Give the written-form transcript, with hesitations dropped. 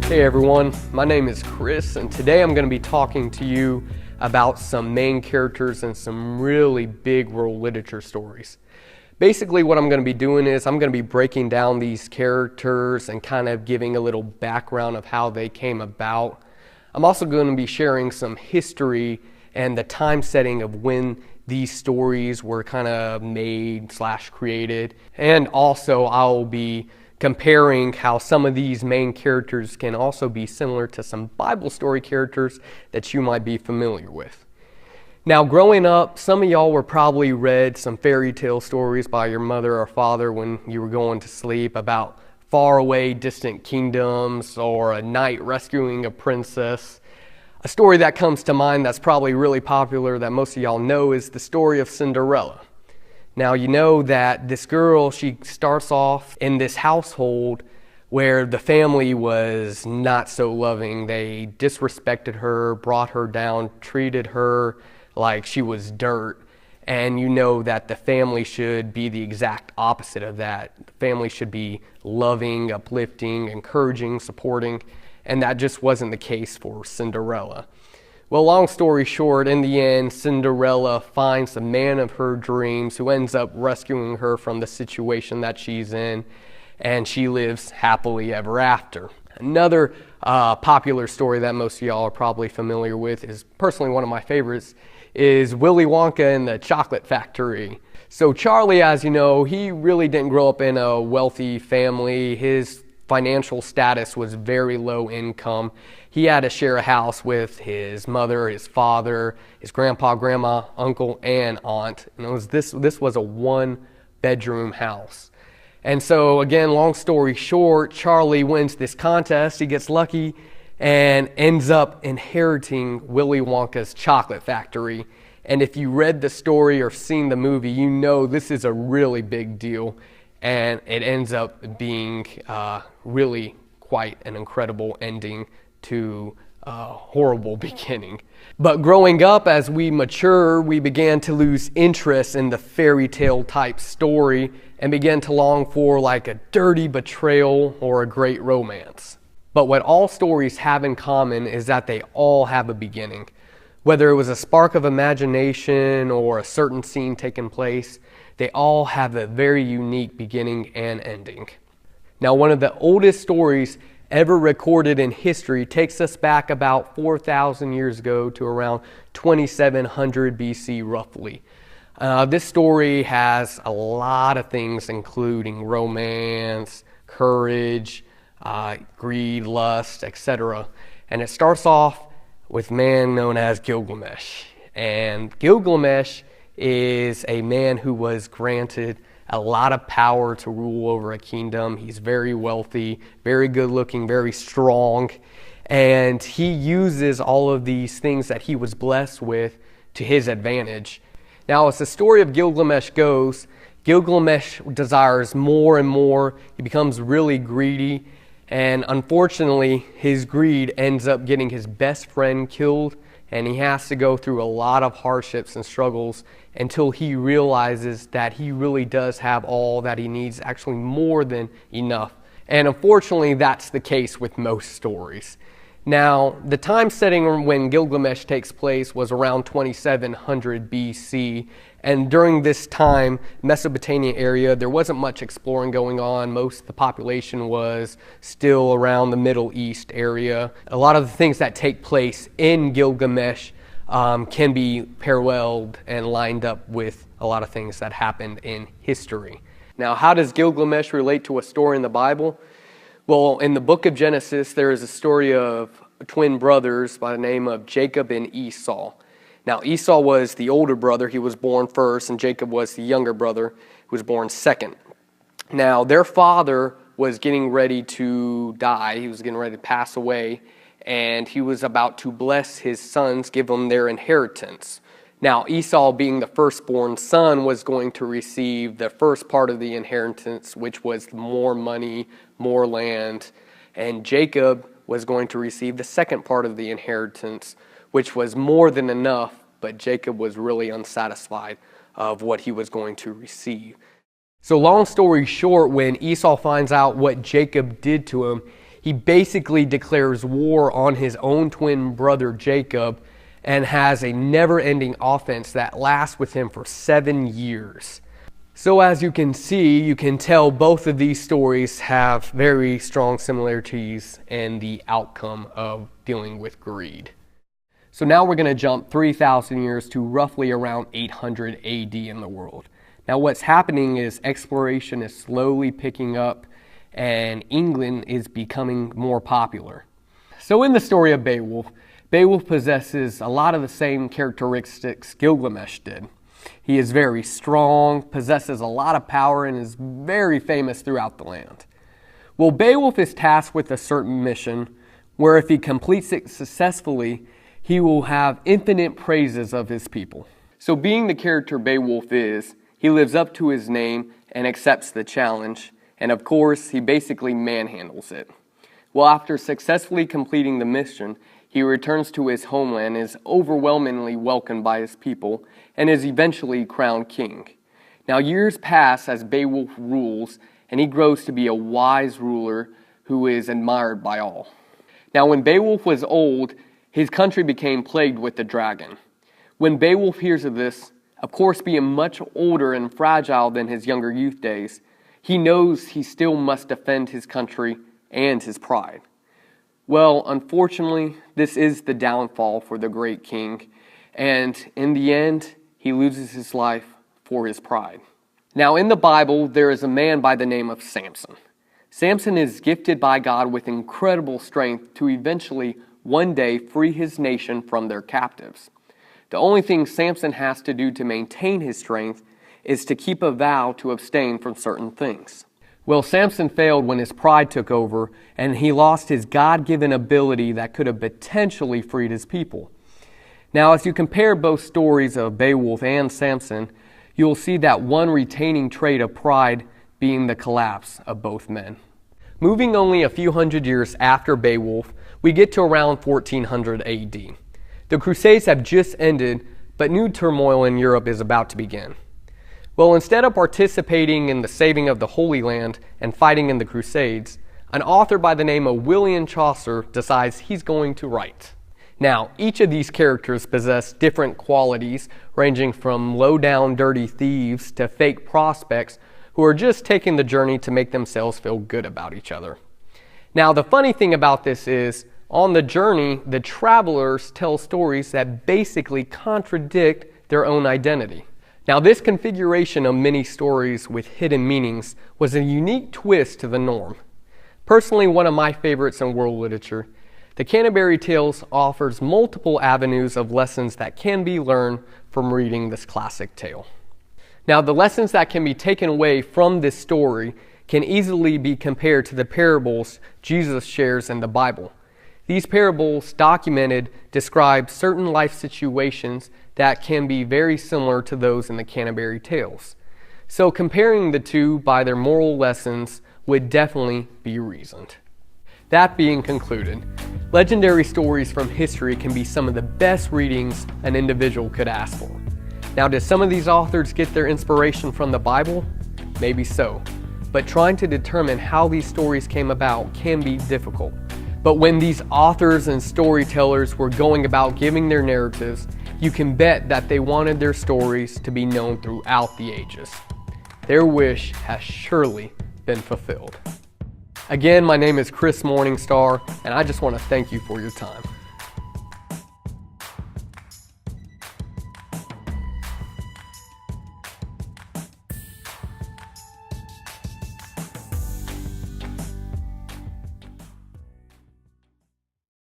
Hey everyone, my name is Chris, and today I'm going to be talking to you about some main characters and some really big world literature stories. Basically what I'm going to be doing is I'm going to be breaking down these characters and kind of giving a little background of how they came about. I'm also going to be sharing some history and the time setting of when these stories were kind of made / created, and also I'll be comparing how some of these main characters can also be similar to some Bible story characters that you might be familiar with. Now, growing up, some of y'all were probably read some fairy tale stories by your mother or father when you were going to sleep about faraway distant kingdoms or a knight rescuing a princess. A story that comes to mind that's probably really popular that most of y'all know is the story of Cinderella. Now, you know that this girl, she starts off in this household where the family was not so loving. They disrespected her, brought her down, treated her like she was dirt. And you know that the family should be the exact opposite of that. The family should be loving, uplifting, encouraging, supporting. And that just wasn't the case for Cinderella. Well, long story short, in the end, Cinderella finds the man of her dreams who ends up rescuing her from the situation that she's in, and she lives happily ever after. Another popular story that most of y'all are probably familiar with is personally one of my favorites, is Willy Wonka and the Chocolate Factory. So Charlie, as you know, he really didn't grow up in a wealthy family. His financial status was very low income. He had to share a house with his mother, his father, his grandpa, grandma, uncle, and aunt. And this was a one-bedroom house. And so, again, long story short, Charlie wins this contest. He gets lucky and ends up inheriting Willy Wonka's chocolate factory. And if you read the story or seen the movie, you know this is a really big deal. And it ends up being really quite an incredible ending to a horrible beginning. But growing up, as we mature, we began to lose interest in the fairy tale type story and began to long for like a dirty betrayal or a great romance. But what all stories have in common is that they all have a beginning. Whether it was a spark of imagination or a certain scene taking place, they all have a very unique beginning and ending. Now, one of the oldest stories ever recorded in history takes us back about 4,000 years ago to around 2700 BC roughly. This story has a lot of things including romance, courage, greed, lust, etc. And it starts off with a man known as Gilgamesh. And Gilgamesh is a man who was granted a lot of power to rule over a kingdom. He's very wealthy, very good looking, very strong, and he uses all of these things that he was blessed with to his advantage. Now, as the story of Gilgamesh goes, Gilgamesh desires more and more. He becomes really greedy, and unfortunately, his greed ends up getting his best friend killed, and he has to go through a lot of hardships and struggles until he realizes that he really does have all that he needs, actually more than enough. And unfortunately, that's the case with most stories. Now, the time setting when Gilgamesh takes place was around 2700 BC, and during this time, Mesopotamia area, there wasn't much exploring going on. Most of the population was still around the Middle East area. A lot of the things that take place in Gilgamesh can be paralleled and lined up with a lot of things that happened in history. Now, how does Gilgamesh relate to a story in the Bible? Well, in the book of Genesis, there is a story of twin brothers by the name of Jacob and Esau. Now, Esau was the older brother. He was born first, and Jacob was the younger brother who was born second. Now, their father was getting ready to die. He was getting ready to pass away, and he was about to bless his sons, give them their inheritance. Now, Esau, being the firstborn son, was going to receive the first part of the inheritance, which was more money, more land, and Jacob was going to receive the second part of the inheritance, which was more than enough, but Jacob was really unsatisfied of what he was going to receive. So long story short, when Esau finds out what Jacob did to him, He basically declares war on his own twin brother Jacob and has a never-ending offense that lasts with him for 7 years. So as you can see, you can tell both of these stories have very strong similarities in the outcome of dealing with greed. So now we're going to jump 3,000 years to roughly around 800 AD in the world. Now what's happening is exploration is slowly picking up and England is becoming more popular. So in the story of Beowulf, Beowulf possesses a lot of the same characteristics Gilgamesh did. He is very strong, possesses a lot of power, and is very famous throughout the land. Well, Beowulf is tasked with a certain mission where if he completes it successfully, he will have infinite praises of his people. So being the character Beowulf is, he lives up to his name and accepts the challenge, and of course, he basically manhandles it. Well, after successfully completing the mission, he returns to his homeland, is overwhelmingly welcomed by his people, and is eventually crowned king. Now years pass as Beowulf rules, and he grows to be a wise ruler who is admired by all. Now when Beowulf was old, his country became plagued with the dragon. When Beowulf hears of this, of course being much older and fragile than his younger youth days, he knows he still must defend his country and his pride. Well, unfortunately, this is the downfall for the great king, and in the end, he loses his life for his pride. Now, in the Bible, there is a man by the name of Samson. Samson is gifted by God with incredible strength to eventually, one day, free his nation from their captives. The only thing Samson has to do to maintain his strength is to keep a vow to abstain from certain things. Well, Samson failed when his pride took over, and he lost his God-given ability that could have potentially freed his people. Now, as you compare both stories of Beowulf and Samson, you will see that one retaining trait of pride being the collapse of both men. Moving only a few hundred years after Beowulf, we get to around 1400 AD. The Crusades have just ended, but new turmoil in Europe is about to begin. Well, instead of participating in the saving of the Holy Land and fighting in the Crusades, an author by the name of William Chaucer decides he's going to write. Now, each of these characters possess different qualities, ranging from low-down dirty thieves to fake prospects who are just taking the journey to make themselves feel good about each other. Now, the funny thing about this is, on the journey, the travelers tell stories that basically contradict their own identity. Now, this configuration of many stories with hidden meanings was a unique twist to the norm. Personally, one of my favorites in world literature, the Canterbury Tales offers multiple avenues of lessons that can be learned from reading this classic tale. Now, the lessons that can be taken away from this story can easily be compared to the parables Jesus shares in the Bible. These parables documented describe certain life situations that can be very similar to those in the Canterbury Tales. So comparing the two by their moral lessons would definitely be reasoned. That being concluded, legendary stories from history can be some of the best readings an individual could ask for. Now, did some of these authors get their inspiration from the Bible? Maybe so. But trying to determine how these stories came about can be difficult. But when these authors and storytellers were going about giving their narratives, you can bet that they wanted their stories to be known throughout the ages. Their wish has surely been fulfilled. Again, my name is Chris Morningstar, and I just want to thank you for your time.